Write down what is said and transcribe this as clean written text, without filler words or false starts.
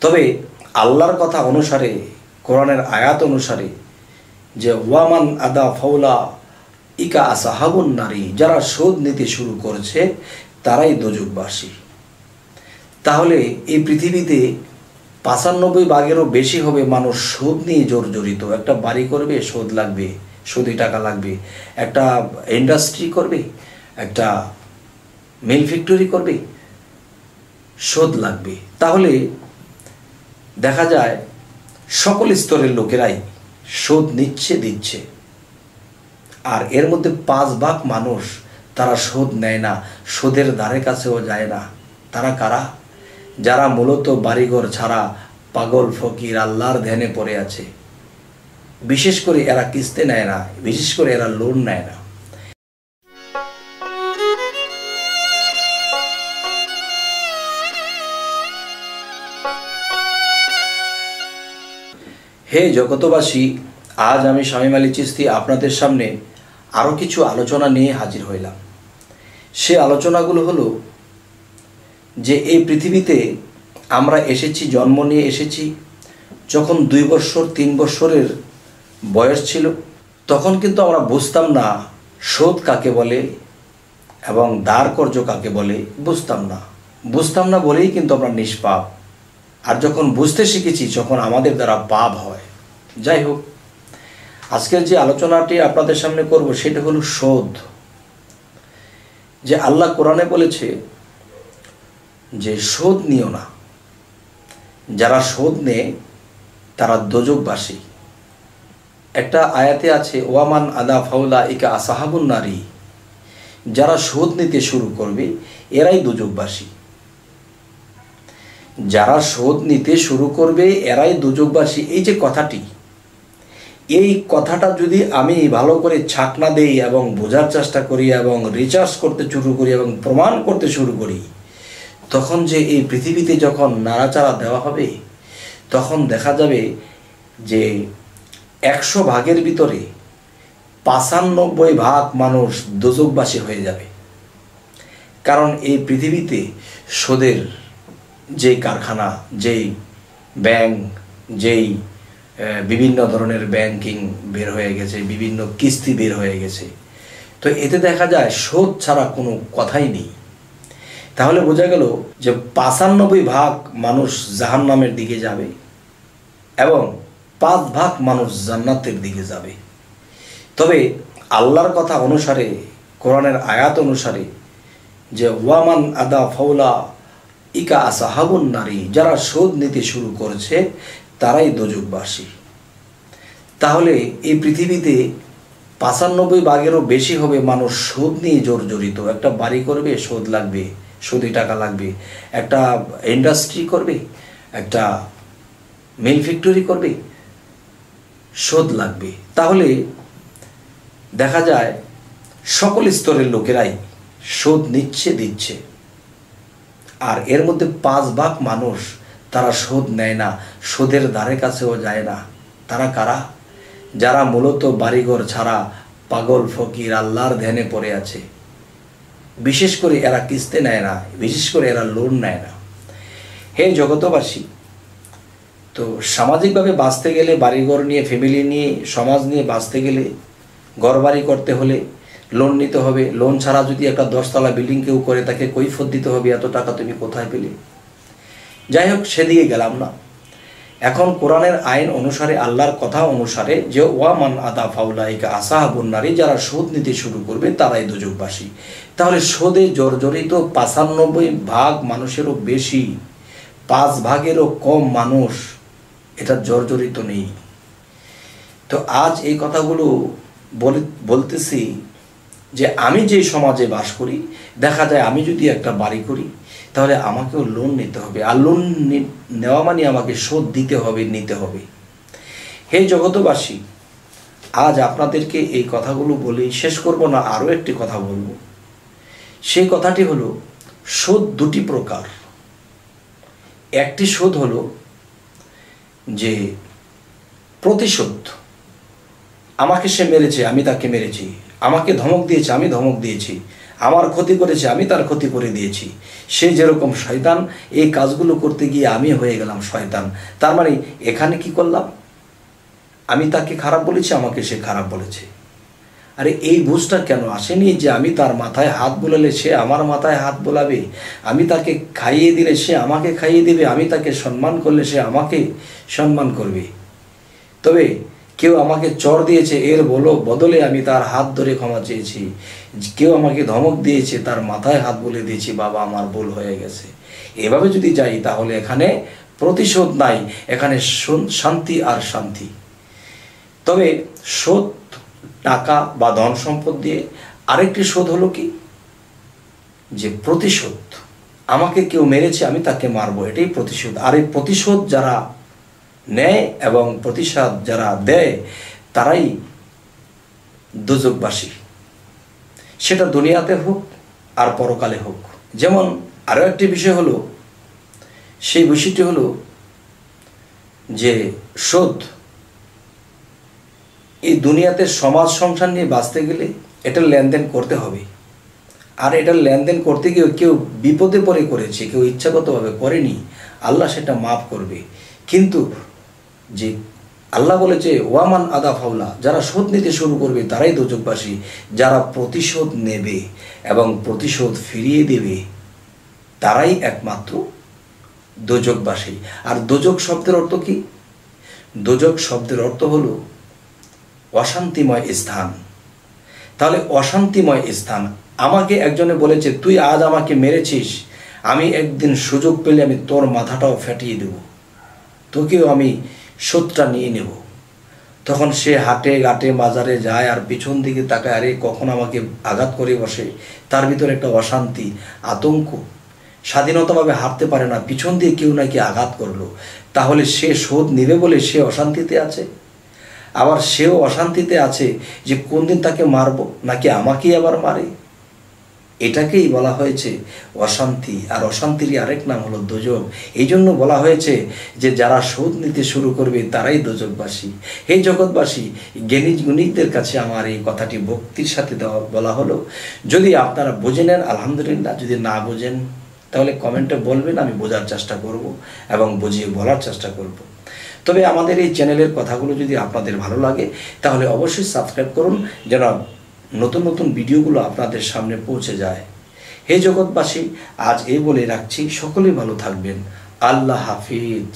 তবে আল্লাহর কথা অনুসারে, কোরআনের আয়াত অনুসারে যে ওয়ামান আদা ফাউলা ইকা আসাহাবুন নারী, যারা সুদ নিতে শুরু করেছে তারাই দোজখবাসী। তাহলে এই পৃথিবীতে ৯৫ ভাগেরও বেশি হবে মানুষ সুদ নিয়ে জর্জরিত। একটা বাড়ি করবে, সুদ লাগবে, সুদে টাকা লাগবে। একটা ইন্ডাস্ট্রি করবে, একটা মিল ফ্যাক্টরি করবে, সুদ লাগবে। তাহলে দেখা যায় সকল স্তরের লোকেরাই সুদ নিচ্ছে, দিচ্ছে। আর এর মধ্যে ৫ ভাগ মানুষ তারা সুদ নেয় না, সুদের ধারে কাছেও যায় না। তারা কারা? যারা মূলত বাড়িঘর ছাড়া পাগল ফকির আল্লাহর ধ্যানে পড়ে আছে। বিশেষ করে এরা কিস্তি নেয় না, বিশেষ করে এরা লোন নেয় না। হে জগতবাসী, আজ আমি শামীম আলী চিশতি আপনাদের সামনে আরও কিছু আলোচনা নিয়ে হাজির হইলাম। সে আলোচনাগুলো হলো যে এই পৃথিবীতে আমরা এসেছি, জন্ম নিয়ে এসেছি যখন ২ বছর ৩ বছরের বয়স ছিল, তখন কিন্তু আমরা বুঝতাম না সুদ কাকে বলে এবং ধার কর্জ কাকে বলে। বুঝতাম না বলেই কিন্তু আমরা নিষ্পাপ। আর যখন বুঝতে শিখেছি তখন আমাদের দ্বারা পাপ হয়। যাই হোক, আজকের যে আলোচনাটি আপনাদের সামনে করব সেটা হলো সুদ। যে আল্লাহ কোরআনে বলেছে যে সুদ নিও না, যারা সুদ নেয় তারা দোজখবাসী। একটা আয়াতে আছে ওয়ামান আদা ফাউলা ইকা আসাহাবুন নারী, যারা সুদ নিতে শুরু করবে এরাই দোজখবাসী। যারা সুদ নিতে শুরু করবে এরাই দোজখবাসী। এই যে কথাটি, এই কথাটা যদি আমি ভালো করে ছাকনা দেই এবং বোঝার চেষ্টা করি এবং রিসার্চ করতে শুরু করি এবং প্রমাণ করতে শুরু করি, তখন যে এই পৃথিবীতে যখন নাড়াচাড়া দেওয়া হবে তখন দেখা যাবে যে ১০০ ভাগের ভিতরে ৯৫ ভাগ মানুষ দোজখবাসী হয়ে যাবে। কারণ এই পৃথিবীতে সুদের যেই কারখানা, যেই ব্যাংক, যেই বিভিন্ন ধরনের ব্যাংকিং বের হয়ে গেছে, বিভিন্ন কিস্তি বের হয়ে গেছে, তো এতে দেখা যায় সুদ ছাড়া কোনো কথাই নেই। তাহলে বোঝা গেল যে ৯৫ ভাগ মানুষ জাহান্নামের দিকে যাবে এবং ৫ ভাগ মানুষ জান্নাতের দিকে যাবে। তবে আল্লাহর কথা অনুসারে, কোরআনের আয়াত অনুসারে যে ওয়ামান আদা ফাউলা ইকা আসাহাবুন নারী, যারা সুদ নিতে শুরু করেছে তারাই দোজখবাসী। তাহলে এই পৃথিবীতে ৯৫ ভাগেরও বেশি হবে মানুষ সুদ নিয়ে জর্জরিত। একটা বাড়ি করবে, সুদ লাগবে, সুদে টাকা লাগবে। একটা ইন্ডাস্ট্রি করবে, একটা মিল ফ্যাক্টরি করবে, সুদ লাগবে। তাহলে দেখা যায় সকল স্তরের লোকেরাই সুদ নিচ্ছে, দিচ্ছে। আর এর মধ্যে ৫ ভাগ মানুষ তারা সুদ নেয় না, সুদের ধারে কাছেও যায় না। তারা কারা? যারা মূলত বাড়িঘর ছাড়া পাগল ফকির আল্লাহর ধ্যানে পড়ে আছে। বিশেষ করে এরা কিস্তি নেয় না, বিশেষ করে এরা লোন নেয় না। হে জগতবাসী, তো সামাজিকভাবে বাঁচতে গেলে, বাড়িঘর নিয়ে, ফ্যামিলি নিয়ে, সমাজ নিয়ে বাঁচতে গেলে, ঘর বাড়ি করতে হলে লোন নিতে হবে। লোন ছাড়া যদি একটা ১০ তলা বিল্ডিং কেউ করে তাকে কৈফিয়ত দিতে হবে, এত টাকা তুমি কোথায় পেলে? যাই হোক, সেদিকে গেলাম না। এখন কোরআনের আইন অনুসারে, আল্লাহর কথা অনুসারে যে ওয়ামান আদা ফাউলা ইকা আসাহাবুন নারী, যারা সুদ নিতে শুরু করবে তারাই দোজখবাসী। তাহলে সুদে জর্জরিত ৯৫ ভাগ মানুষেরও বেশি, ৫ ভাগেরও কম মানুষ এটা জর্জরিত নেই। তো আজ এই কথাগুলো বলতেছি যে আমি যে সমাজে বাস করি, দেখা যায় আমি যদি একটা বাড়ি করি তাহলে আমাকেও লোন নিতে হবে। আর লোন নেওয়া মানে আমাকে শোধ দিতে হবে, নিতে হবে। হে জগতবাসী, আজ আপনাদেরকে এই কথাগুলো বলেই শেষ করব না, আরও একটি কথা বলবো। সেই কথাটি হলো সুদ ২টি প্রকার। একটি সুদ হলো যে প্রতিশোধ। আমাকে সে মেরেছে, আমি তাকে মেরেছি, আমাকে ধমক দিয়েছে, আমি ধমক দিয়েছি, আমার ক্ষতি করেছে, আমি তার ক্ষতি করে দিয়েছি। সে যেরকম শয়তান, এই কাজগুলো করতে গিয়ে আমি হয়ে গেলাম শয়তান। তার মানে এখানে কি করলাম? আমি তাকে খারাপ বলেছি, আমাকে সে খারাপ বলেছে। আরে এই বুঝটা কেন আসেনি যে আমি তার মাথায় হাত বোলালে সে আমার মাথায় হাত বোলাবে, আমি তাকে খাইয়ে দিলে সে আমাকে খাইয়ে দেবে, আমি তাকে সম্মান করলে সে আমাকে সম্মান করবে। তবে কেউ আমাকে চর দিয়েছে, এর বদলে আমি তার হাত ধরে ক্ষমা চেয়েছি। কেউ আমাকে ধমক দিয়েছে, তার মাথায় হাত বলে দিয়েছি, বাবা আমার ভুল হয়ে গেছে। এভাবে যদি যাই তাহলে এখানে প্রতিশোধ নাই, এখানে শান্তি আর শান্তি। তবে শোধ টাকা বা ধন সম্পদ দিয়ে। আরেকটি শোধ হলো কি, যে প্রতিশোধ। আমাকে কেউ মেরেছে, আমি তাকে মারবো, এটাই প্রতিশোধ। আর এই প্রতিশোধ যারা নেয় এবং প্রতিশোধ যারা দেয় তারাই দোজখবাসী, সেটা দুনিয়াতে হোক আর পরকালে হোক। যেমন আরও একটি বিষয় হলো, সেই বিষয়টি হলো যে শোধ। এই দুনিয়াতে সমাজ সংসার নিয়ে বাঁচতে গেলে এটা লেনদেন করতে হবে। আর এটা লেনদেন করতে গিয়ে কেউ বিপদে পড়ে করেছে, কেউ ইচ্ছাগতভাবে করেনি, আল্লাহ সেটা মাফ করবে। কিন্তু যে আল্লাহ বলেছে ওয়ামান আদা ফাউলা, যারা শোধ নিতে শুরু করবে তারাই দোজখবাসী। যারা প্রতিশোধ নেবে এবং প্রতিশোধ ফিরিয়ে দেবে তারাই একমাত্র দোজখবাসী। আর দোজখ শব্দের অর্থ কি? দোজখ শব্দের অর্থ হলো অশান্তিময় স্থান। তাহলে অশান্তিময় স্থান। আমাকে একজনে বলেছে, তুই আজ আমাকে মেরেছিস, আমি একদিন সুযোগ পেলে আমি তোর মাথাটাও ফাটিয়ে দেব, তোকেও আমি শোধটা নিয়ে নেব। তখন সে হাটে ঘাটে বাজারে যায় আর পিছন দিকে তাকায়, আরে কখন আমাকে আঘাত করে বসে। তার ভিতরে একটা অশান্তি, আতঙ্ক, স্বাধীনতাভাবে হাঁটতে পারে না, পিছন দিয়ে কেউ নাকি আঘাত করলো। তাহলে সে শোধ নেবে বলে সে অশান্তিতে আছে। আবার সেও অশান্তিতে আছে যে কোন দিন তাকে মারবো নাকি আমাকেই আবার মারে। এটাকেই বলা হয়েছে অশান্তি। আর অশান্তিরই আরেক নাম হলো দোজখ। এই জন্য বলা হয়েছে যে যারা শোধ নিতে শুরু করবে তারাই দোজখবাসী। এই জগৎবাসী, জ্ঞানী গুণীদের কাছে আমার এই কথাটি ভক্তির সাথে বলা হলো। যদি আপনারা বুঝে নেন আলহামদুলিল্লাহ, যদি না বুঝেন তাহলে কমেন্টে বলবেন, আমি বোঝার চেষ্টা করব এবং বুঝিয়ে বলার চেষ্টা করব। তবে আমাদের এই চ্যানেলের কথাগুলো যদি আপনাদের ভালো লাগে তাহলে অবশ্যই সাবস্ক্রাইব করুন, যেন নতুন নতুন ভিডিওগুলো আপনাদের সামনে পৌঁছে যায়। হে জগৎবাসী, আজ এই বলে রাখছি, সকলেই ভালো থাকবেন। আল্লাহ হাফিজ।